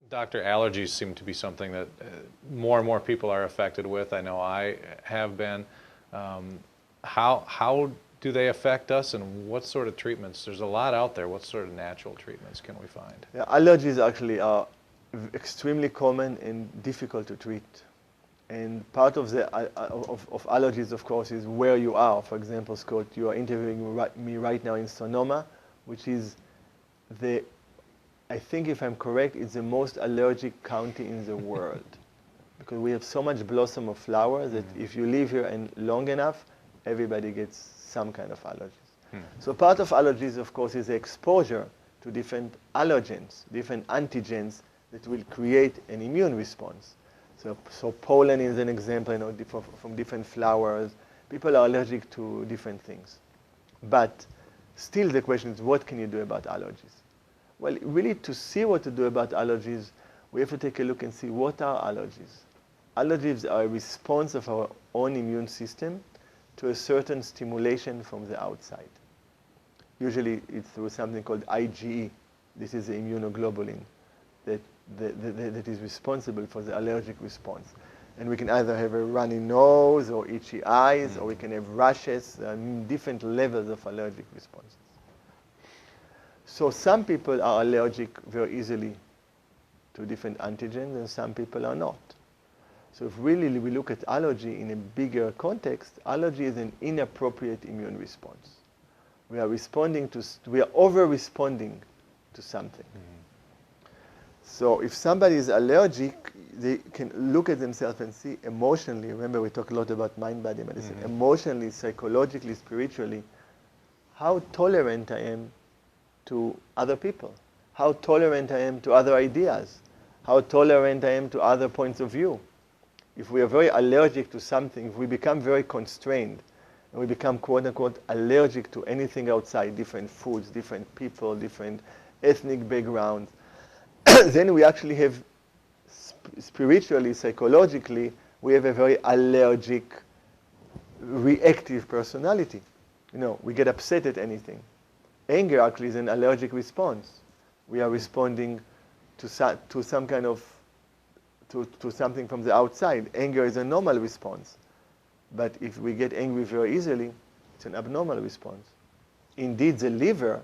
Doctor, allergies seem to be something that more and more people are affected with. I know I have been. How do they affect us, and what sort of treatments? There's a lot out there. What sort of natural treatments can we find? Yeah, allergies actually are extremely common and difficult to treat. And part of the of allergies, of course, is where you are. For example, Scott, you are interviewing me right now in Sonoma, which is the, I think if I'm correct, it's the most allergic county in the world. Because we have so much blossom of flowers that if you live here and long enough, everybody gets some kind of allergies. So part of allergies, of course, is the exposure to different allergens, different antigens that will create an immune response. So pollen is an example, you know, from different flowers. People are allergic to different things. But still the question is, what can you do about allergies? Well, really to see what to do about allergies, we have to take a look and see what are allergies. Allergies are a response of our own immune system to a certain stimulation from the outside. Usually it's through something called IgE. This is the immunoglobulin that is responsible for the allergic response. And we can either have a runny nose or itchy eyes, or we can have rashes, different levels of allergic responses. So some people are allergic very easily to different antigens, and some people are not. So if really we look at allergy in a bigger context, allergy is an inappropriate immune response. We are over-responding to something. So if somebody is allergic, they can look at themselves and see emotionally, remember we talk a lot about mind-body medicine, emotionally, psychologically, spiritually, how tolerant I am to other people, how tolerant I am to other ideas, how tolerant I am to other points of view. If we are very allergic to something, if we become very constrained, and we become quote-unquote allergic to anything outside, different foods, different people, different ethnic backgrounds, then we actually have, spiritually, psychologically, we have a very allergic, reactive personality. You know, we get upset at anything. Anger actually is an allergic response. We are responding to some kind of, to something from the outside. Anger is a normal response. But if we get angry very easily, it's an abnormal response. Indeed, the liver,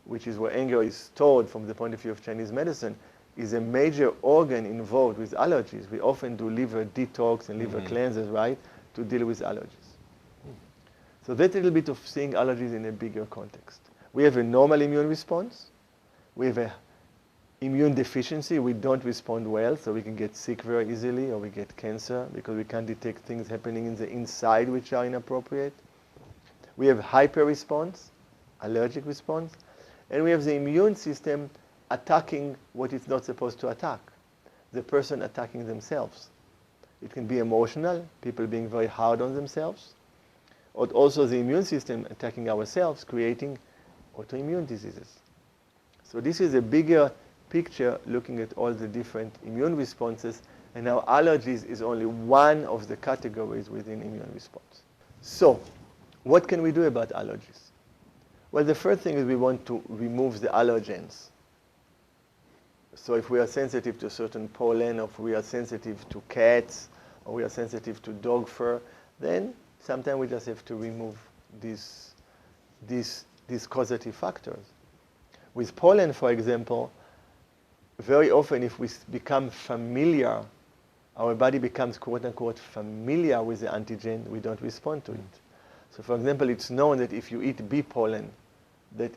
which is where anger is stored from the point of view of Chinese medicine, is a major organ involved with allergies. We often do liver detox and liver cleanses, right, to deal with allergies. So that's a little bit of seeing allergies in a bigger context. We have a normal immune response. We have an immune deficiency. We don't respond well, so we can get sick very easily, or we get cancer because we can't detect things happening in the inside which are inappropriate. We have hyper response, allergic response, and we have the immune system attacking what it's not supposed to attack, the person attacking themselves. It can be emotional, people being very hard on themselves, or also the immune system attacking ourselves, creating autoimmune diseases. So this is a bigger picture looking at all the different immune responses, and now allergies is only one of the categories within immune response. So what can we do about allergies? Well, the first thing is we want to remove the allergens. So if we are sensitive to certain pollen, or if we are sensitive to cats, or we are sensitive to dog fur, then sometimes we just have to remove these causative factors. With pollen, for example, very often if we become familiar, our body becomes quote-unquote familiar with the antigen, we don't respond to it. So for example, it's known that if you eat bee pollen that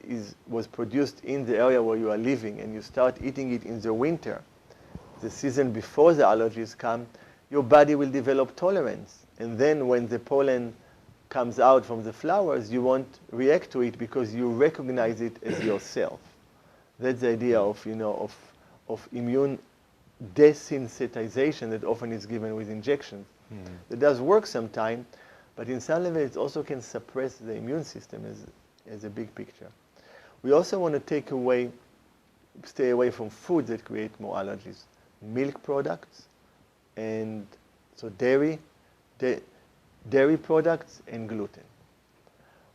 was produced in the area where you are living, and you start eating it in the winter, the season before the allergies come, your body will develop tolerance. And then when the pollen comes out from the flowers, you won't react to it because you recognize it as yourself. That's the idea of, you know, of immune desensitization that often is given with injections. It does work sometimes, but in some level it also can suppress the immune system as a big picture. We also want to stay away from foods that create more allergies. Milk products, and so dairy products and gluten.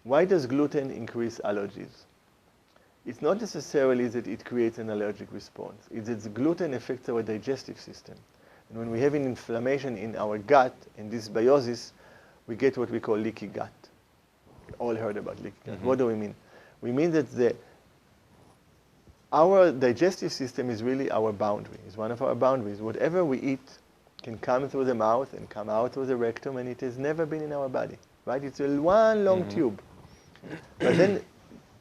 Why does gluten increase allergies? it's not necessarily that it creates an allergic response. It's that the gluten affects our digestive system. And when we have an inflammation in our gut and dysbiosis, we get what we call leaky gut. We all heard about leaky gut. What do we mean? We mean that our digestive system is really our boundary. It's one of our boundaries. Whatever we eat can come through the mouth and come out through the rectum, and it has never been in our body, right? It's one long tube. But then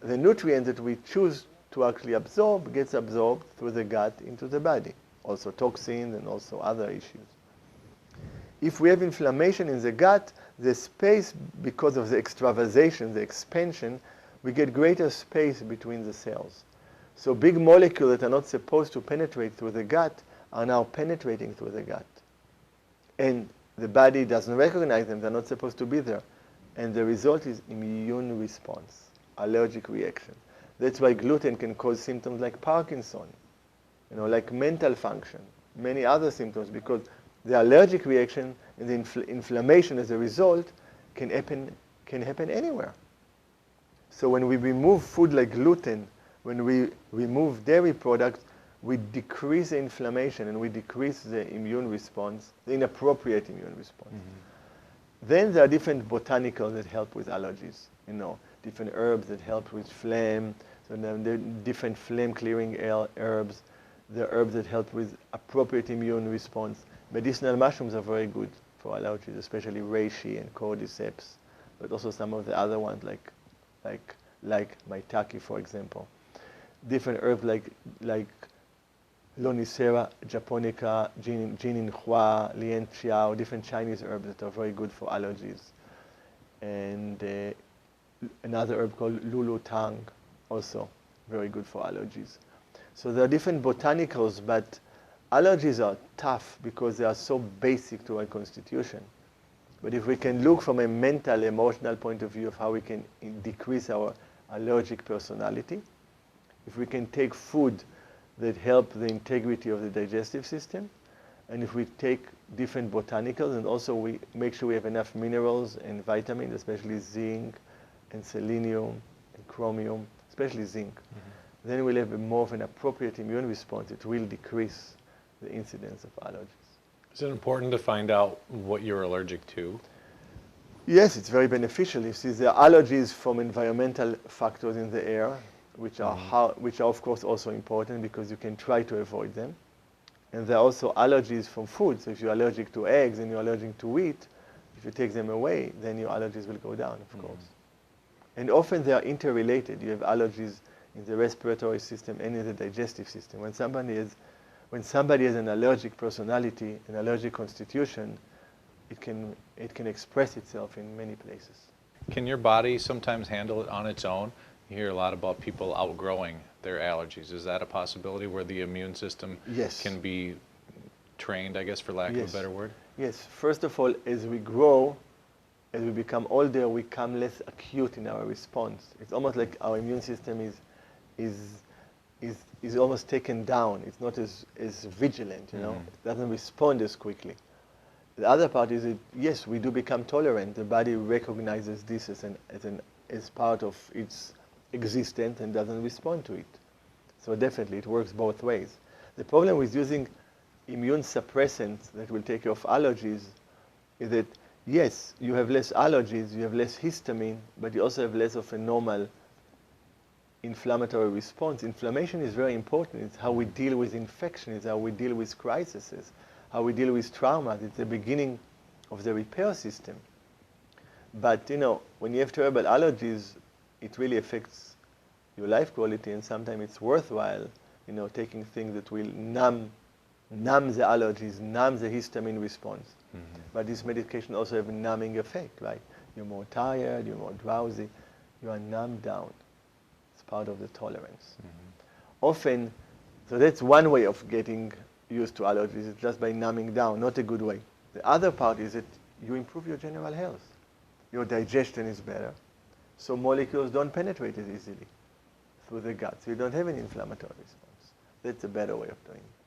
the nutrient that we choose to actually absorb gets absorbed through the gut into the body. Also toxins and also other issues. If we have inflammation in the gut, the space, because of the extravasation, the expansion, we get greater space between the cells. So big molecules that are not supposed to penetrate through the gut are now penetrating through the gut. And the body doesn't recognize them, they're not supposed to be there. And the result is immune response, allergic reaction. That's why gluten can cause symptoms like Parkinson, like mental function, many other symptoms, because the allergic reaction and the inflammation as a result can happen anywhere. So when we remove food like gluten, when we remove dairy products, we decrease the inflammation and we decrease the immune response, the inappropriate immune response. Then there are different botanicals that help with allergies. Different herbs that help with phlegm. So there are different flame-clearing herbs. There are herbs that help with appropriate immune response. Medicinal mushrooms are very good for allergies, especially reishi and cordyceps, but also some of the other ones like maitake, for example. Different herbs like Lonicera japonica, jinin hua, lian qiao, different Chinese herbs that are very good for allergies. And another herb called lulu tang, also very good for allergies. So there are different botanicals, but allergies are tough because they are so basic to our constitution. But if we can look from a mental, emotional point of view of how we can decrease our allergic personality, if we can take food that help the integrity of the digestive system, and if we take different botanicals, and also we make sure we have enough minerals and vitamins, especially zinc and selenium and chromium, especially zinc, then we'll have more of an appropriate immune response. It will decrease the incidence of allergies. Is it important to find out what you're allergic to? Yes, it's very beneficial. You see, there are allergies from environmental factors in the air, which are of course also important because you can try to avoid them. And there are also allergies from food. So if you're allergic to eggs and you're allergic to wheat, if you take them away, then your allergies will go down, of course. And often they are interrelated. You have allergies in the respiratory system and in the digestive system. When somebody has an allergic personality, an allergic constitution, it can express itself in many places. Can your body sometimes handle it on its own? You hear a lot about people outgrowing their allergies. Is that a possibility where the immune system can be trained, I guess, for lack of a better word? Yes. First of all, as we grow, as we become older, we become less acute in our response. It's almost like our immune system is almost taken down. It's not as vigilant, It doesn't respond as quickly. The other part is that, yes, we do become tolerant. The body recognizes this as part of its existence and doesn't respond to it. So definitely, it works both ways. The problem with using immune suppressants that will take care of allergies is that, yes, you have less allergies, you have less histamine, but you also have less of a normal inflammatory response. Inflammation is very important. It's how we deal with infection. It's how we deal with crises, how we deal with traumas. It's the beginning of the repair system. But, when you have terrible allergies, it really affects your life quality, and sometimes it's worthwhile, taking things that will numb the allergies, numb the histamine response. But this medication also have a numbing effect, right? You're more tired, you're more drowsy, you are numbed down. It's part of the tolerance. Often, so that's one way of getting used to allergies, it's just by numbing down, not a good way. The other part is that you improve your general health. Your digestion is better, so molecules don't penetrate as easily through the gut, so you don't have an inflammatory response. That's a better way of doing it.